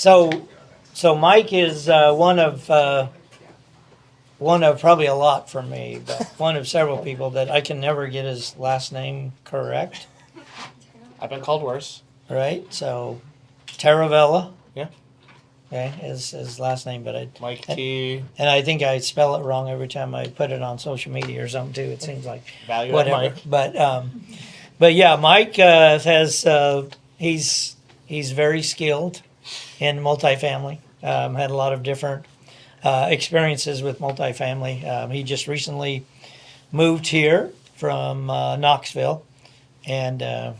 So Mike is one of probably a lot for me, but one of several people that I can never get his last name correct. I've been called worse. Right? So Taravella. Yeah. Okay, is his last name, but Mike T. And I think I spell it wrong every time I put it on social media or something too. It seems like Value whatever. Mike. But yeah, Mike has he's very skilled in multifamily. Had a lot of different experiences with multifamily. He just recently moved here from Knoxville and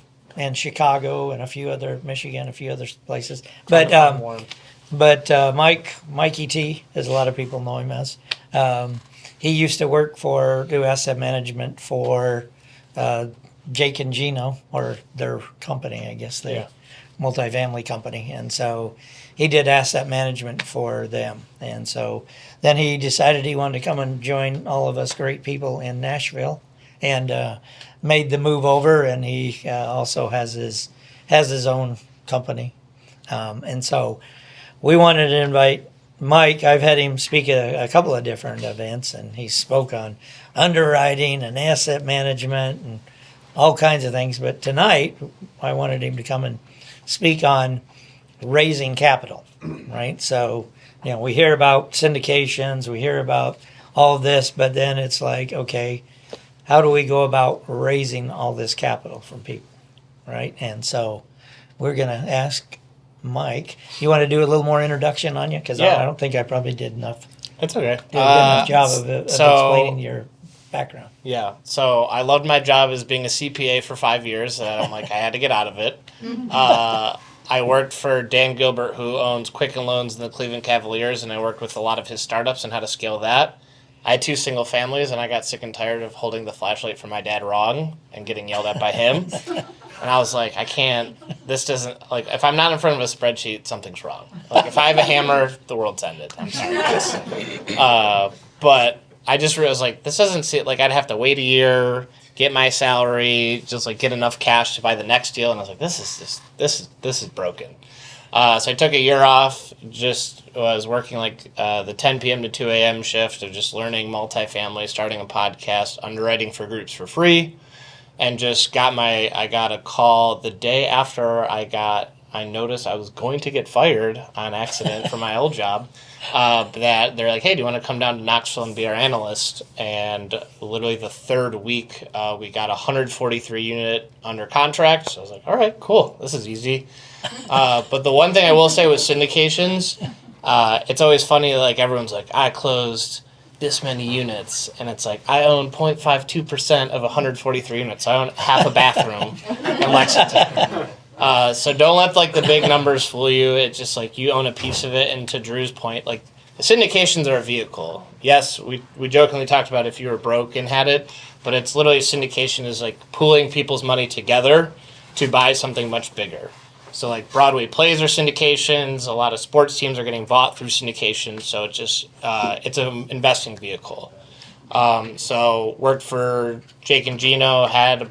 Chicago and a few other Michigan, a few other places. But Mikey T, as a lot of people know him as, he used to work do asset management for Jake and Gino, or their company, I guess, multifamily company. And so he did asset management for them. And so then he decided he wanted to come and join all of us great people in Nashville and made the move over. And he also has his own company. And so we wanted to invite Mike. I've had him speak at a couple of different events, and he spoke on underwriting and asset management and all kinds of things. But tonight, I wanted him to come and speak on raising capital, right? So, we hear about syndications, we hear about all this, but then it's like, okay, how do we go about raising all this capital from people, right? And so we're going to ask Mike. You want to do a little more introduction on you? Because I don't think I probably did enough. It's okay. Did a good enough job of explaining your background. Yeah. So I loved my job as being a CPA for 5 years. And I'm like, I had to get out of it. I worked for Dan Gilbert, who owns Quicken Loans and the Cleveland Cavaliers, and I worked with a lot of his startups and how to scale that. I had 2 single families, and I got sick and tired of holding the flashlight for my dad wrong and getting yelled at by him. And I was like, I can't, this doesn't, like, if I'm not in front of a spreadsheet, something's wrong. Like, if I have a hammer, the world's ended. I'm sorry, guys. But I just realized, like, this doesn't seem, like, I'd have to wait a year, get my salary, just, like, get enough cash to buy the next deal. And I was like, this is broken. So I took a year off, just was working, like, the 10 p.m. to 2 a.m. shift of just learning multifamily, starting a podcast, underwriting for groups for free. And just I got a call the day after I noticed I was going to get fired on accident from my old job, that they're like, hey, do you want to come down to Knoxville and be our analyst? And literally the third week, we got 143 unit under contract. So I was like, all right, cool. This is easy. But the one thing I will say with syndications, it's always funny, like everyone's like, I closed this many units, and it's like, I own 0.52% of 143 units. I own half a bathroom in Lexington. So don't let, like, the big numbers fool you. It's just, like, you own a piece of it, and to Drew's point, like, the syndications are a vehicle. Yes, we jokingly talked about if you were broke and had it, but it's literally, syndication is, like, pooling people's money together to buy something much bigger. So, like, Broadway plays are syndications. A lot of sports teams are getting bought through syndications. So it's just, it's an investing vehicle. So worked for Jake and Gino, had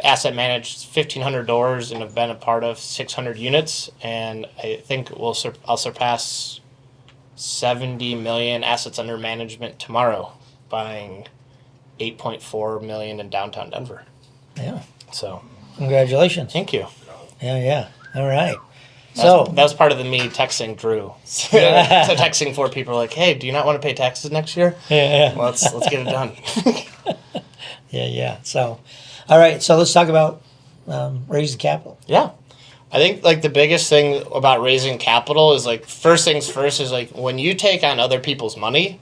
asset managed 1,500 doors and have been a part of 600 units. And I think I'll surpass 70 million assets under management tomorrow, buying 8.4 million in downtown Denver. Yeah. So. Congratulations. Thank you. Yeah. All right. That was part of the me texting Drew. So texting 4 people like, hey, do you not want to pay taxes next year? Yeah. Well, let's get it done. Yeah. So, all right. So let's talk about raising capital. Yeah. I think, like, the biggest thing about raising capital is, like, first things first is, like, when you take on other people's money,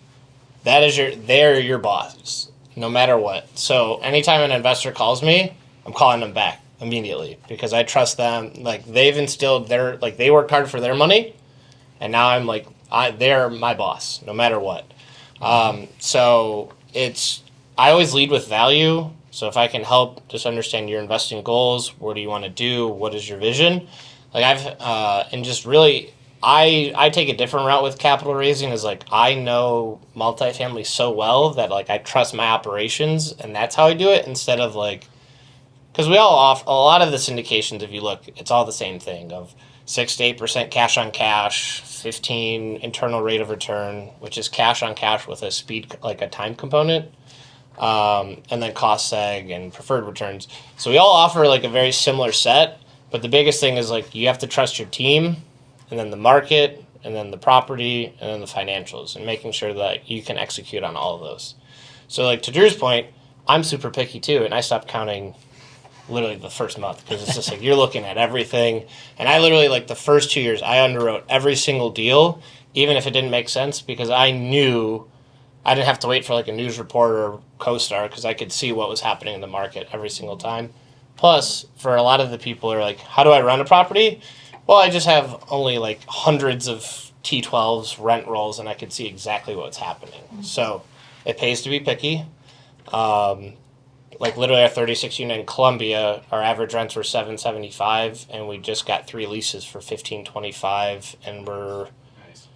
they're your boss, no matter what. So anytime an investor calls me, I'm calling them back immediately because I trust them. Like, they've instilled they worked hard for their money, and now I'm like, they're my boss no matter what. So I always lead with value. So if I can help just understand your investing goals, what do you want to do? What is your vision? Like and just really, I take a different route with capital raising is like, I know multifamily so well that like I trust my operations and that's how I do it instead of like, because we all a lot of the syndications, if you look, it's all the same thing of 6 to 8% cash on cash, 15 internal rate of return, which is cash on cash with a speed, like a time component, and then cost seg and preferred returns. So we all offer like a very similar set, but the biggest thing is like you have to trust your team, and then the market, and then the property, and then the financials, and making sure that you can execute on all of those. So like to Drew's point, I'm super picky too, and I stopped counting literally the first month because it's just like you're looking at everything. And I literally, like the first 2 years, I underwrote every single deal, even if it didn't make sense, because I knew I didn't have to wait for like a news report or co-star because I could see what was happening in the market every single time. Plus, for a lot of the people who are like, how do I run a property? Well, I just have only like hundreds of T12s rent rolls, and I could see exactly what's happening. So it pays to be picky. Like literally our 36 unit in Columbia, our average rents were $775, and we just got 3 leases for $1,525, and we're Nice.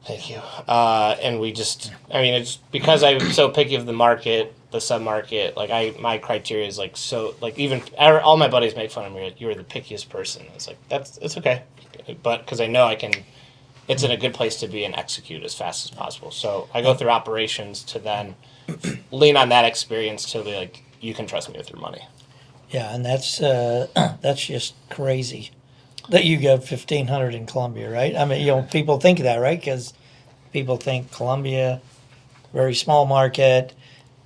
thank you. And we just, I mean, it's because I'm so picky of the market, the sub-market. Like my criteria is like so, like even all my buddies make fun of me. Like, you were the pickiest person. It's like it's okay, but because I know I can, it's in a good place to be and execute as fast as possible. So I go through operations to then lean on that experience to be like, you can trust me with your money. Yeah, and that's just crazy that you got 1,500 in Columbia, right? I mean, people think that, right? Because people think Columbia, very small market.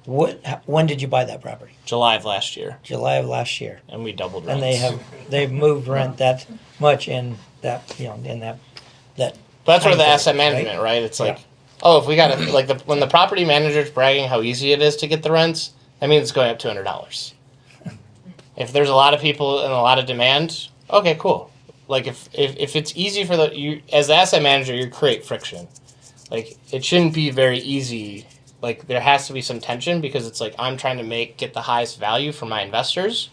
When did you buy that property? July of last year, July of last year, and we doubled rents. and they've moved rent that much in that that. But that's where the time asset frame, management, right? It's Yeah. like, oh, if we got it, like when the property manager's bragging how easy it is to get the rents, that means it's going up $200. If there's a lot of people and a lot of demand, okay, cool. Like if it's easy for you as the asset manager, you create friction. Like it shouldn't be very easy. Like there has to be some tension because it's like I'm trying to get the highest value for my investors,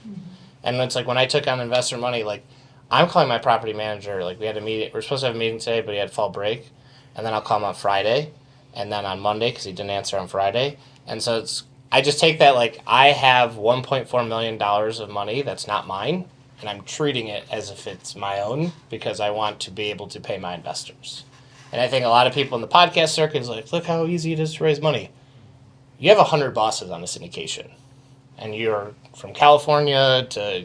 and it's like when I took on investor money, like I'm calling my property manager. Like we had a meeting. We're supposed to have a meeting today, but he had fall break, and then I'll call him on Friday, and then on Monday because he didn't answer on Friday, and so I just take that like I have $1.4 million of money that's not mine, and I'm treating it as if it's my own because I want to be able to pay my investors. And I think a lot of people in the podcast circuit is like, look how easy it is to raise money. You have 100 bosses on a syndication, and you're from California to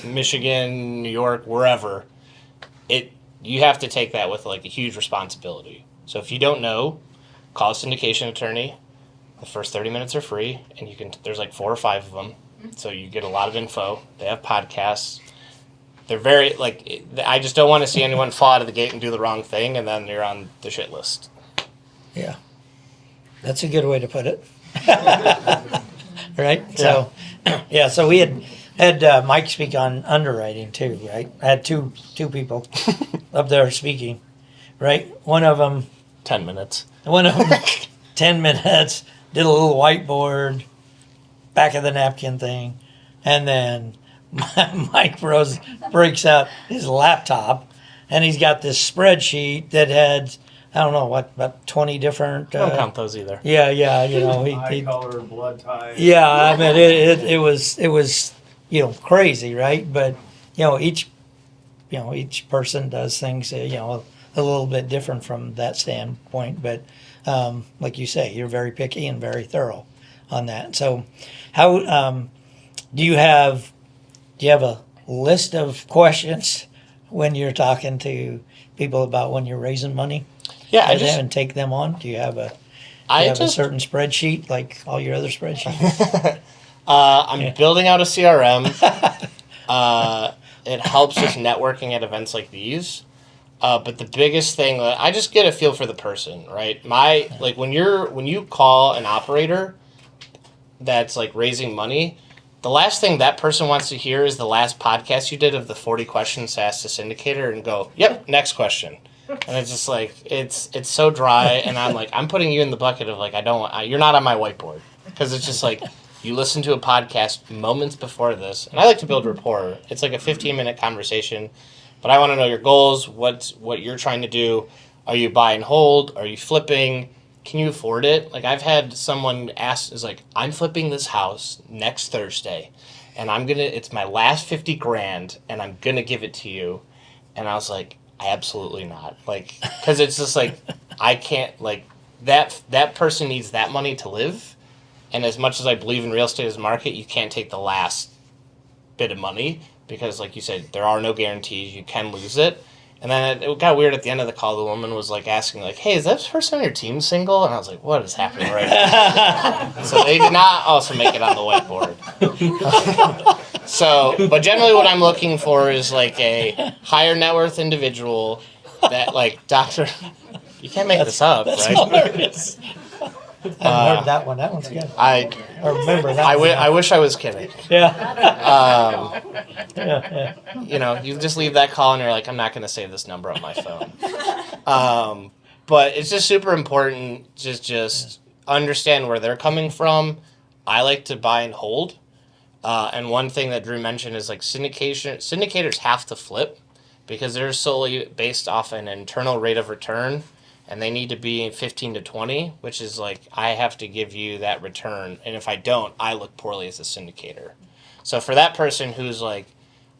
Michigan, New York, wherever. You have to take that with like a huge responsibility. So if you don't know, call a syndication attorney. The first 30 minutes are free, and there's like 4 or 5 of them. So you get a lot of info. They have podcasts. They're very, like, I just don't want to see anyone fall out of the gate and do the wrong thing, and then you're on the shit list. Yeah, that's a good way to put it. Right? Yeah. So, yeah, so we had Mike speak on underwriting too, right? I had two people up there speaking, right? One of them 10 minutes. 10 minutes, did a little whiteboard, back of the napkin thing, and then Mike breaks out his laptop, and he's got this spreadsheet that had, I don't know, about 20 different... I don't count those either. Yeah, Eye color, blood type. yeah, I mean, it was crazy, right? But, each person does things, a little bit different from that standpoint, but like you say, you're very picky and very thorough on that. So how do you have a list of questions when you're talking to people about when you're raising money? Yeah, And take them on? Do you have a certain spreadsheet like all your other spreadsheets? I'm building out a CRM. It helps us networking at events like these. But the biggest thing, I just get a feel for the person, right? When you call an operator that's like raising money, the last thing that person wants to hear is the last podcast you did of the 40 questions to ask the syndicator and go, yep, next question. And it's just like, it's so dry. And I'm like, I'm putting you in the bucket of like, you're not on my whiteboard. Because it's just like, you listen to a podcast moments before this. And I like to build rapport. It's like a 15-minute conversation. But I want to know your goals, what you're trying to do. Are you buy and hold? Are you flipping? Can you afford it? Like I've had someone ask, is like, I'm flipping this house next Thursday, and it's my last 50 grand, and I'm gonna give it to you, And I was like, absolutely not. Like, because it's just like, I can't, like, that person needs that money to live. And as much as I believe in real estate as a market, you can't take the last bit of money because, like you said, there are no guarantees. You can lose it. And then it got weird at the end of the call. The woman was like asking, like, "Hey, is that person on your team single?" And I was like, "What is happening right now?" So they did not also make it on the whiteboard. So, but generally, what I'm looking for is like a higher net worth individual that, like, doctor. You can't make this up, That's right? hilarious. I heard that one. That one's good. I remember that. I wish I was kidding. Yeah. You know, you just leave that call and you're like, I'm not going to save this number on my phone. But it's just super important to just understand where they're coming from. I like to buy and hold. And one thing that Drew mentioned is like syndicators have to flip because they're solely based off an internal rate of return. And they need to be 15 to 20, which is like, I have to give you that return. And if I don't, I look poorly as a syndicator. So for that person who's like,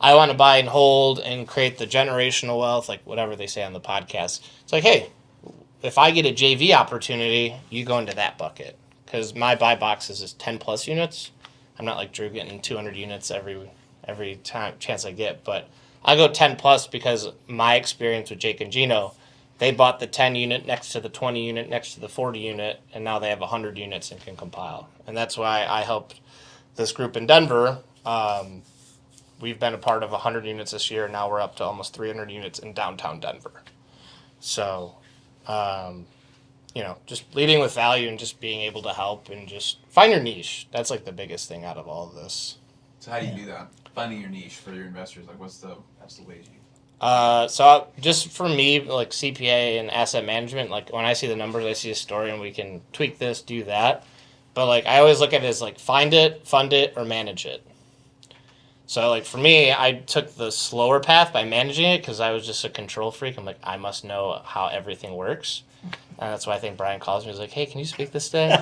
I want to buy and hold and create the generational wealth, like whatever they say on the podcast, it's like, hey, if I get a JV opportunity, you go into that bucket. Because my buy boxes is 10 plus units. I'm not like Drew getting 200 units every time chance I get. But I go 10 plus because my experience with Jake and Gino, they bought the 10 unit next to the 20 unit next to the 40 unit, and now they have 100 units and can compile. And that's why I helped this group in Denver. We've been a part of 100 units this year. Now we're up to almost 300 units in downtown Denver. So, you know, just leading with value and just being able to help and just find your niche. That's like the biggest thing out of all of this. So how do you do that? Finding your niche for your investors, like what's the ways you... So just for me, like CPA and asset management, like when I see the numbers, I see a story and we can tweak this, do that. But like I always look at it as like find it, fund it, or manage it. So like for me, I took the slower path by managing it because I was just a control freak. I'm like, I must know how everything works. And that's why I think Brian calls me. He's like, hey, can you speak this day?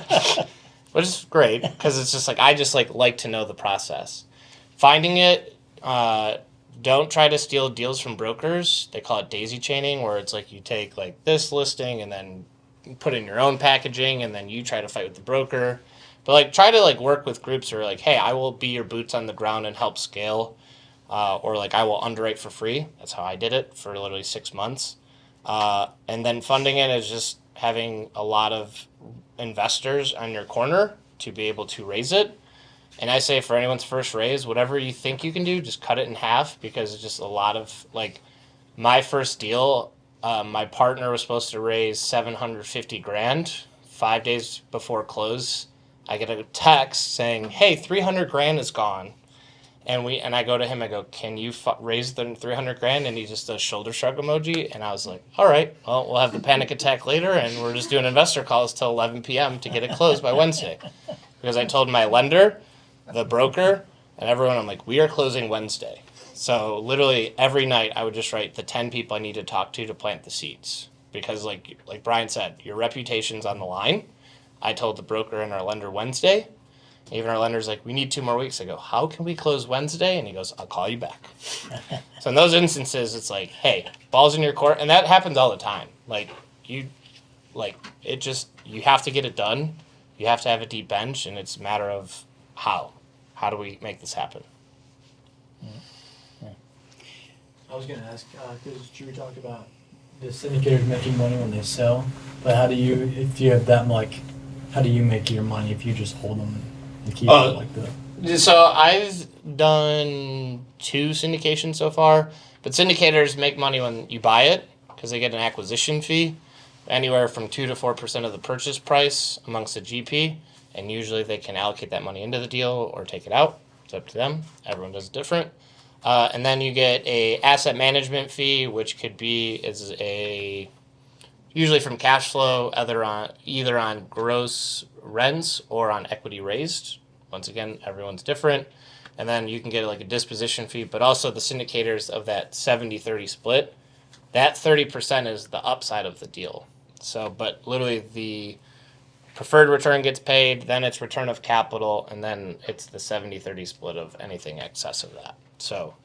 Which is great because it's just like, I just like to know the process. Finding it, don't try to steal deals from brokers. They call it daisy chaining, where it's like you take like this listing and then put in your own packaging and then you try to fight with the broker. But like try to like work with groups who are like, hey, I will be your boots on the ground and help scale. Or like I will underwrite for free. That's how I did it for literally 6 months. And then funding it is just having a lot of investors on your corner to be able to raise it. And I say for anyone's first raise, whatever you think you can do, just cut it in half because it's just a lot of, like, my first deal, my partner was supposed to raise $750,000. 5 days before close, I get a text saying, hey, 300 grand is gone. And I go to him, I go, can you raise the 300 grand? And he just does shoulder shrug emoji. And I was like, all right, well, we'll have the panic attack later. And we're just doing investor calls till 11 p.m. to get it closed by Wednesday. Because I told my lender, the broker, and everyone, I'm like, we are closing Wednesday. So literally every night I would just write the 10 people I need to talk to plant the seeds. Because like Brian said, your reputation's on the line. I told the broker and our lender Wednesday. Even our lender's like, we need 2 more weeks. I go, how can we close Wednesday? And he goes, I'll call you back. So in those instances, it's like, hey, ball's in your court. And that happens all the time. You have to get it done. You have to have a deep bench. And it's a matter of how. How do we make this happen? I was going to ask, because Drew talked about the syndicators making money when they sell. But how do you, if you have that, like, how do you make your money if you just hold them and keep it like that? So I've done 2 syndications so far, but syndicators make money when you buy it because they get an acquisition fee, anywhere from 2 to 4% of the purchase price amongst the GP, and usually they can allocate that money into the deal or take it out. It's up to them. Everyone does it different. And then you get a asset management fee, which could be usually from cash flow, either on gross rents or on equity raised. Once again, everyone's different. And then you can get like a disposition fee, but also the syndicators of that 70-30 split, that 30% is the upside of the deal. So, but literally the preferred return gets paid, then it's return of capital, and then it's the 70-30 split of anything excess of that. So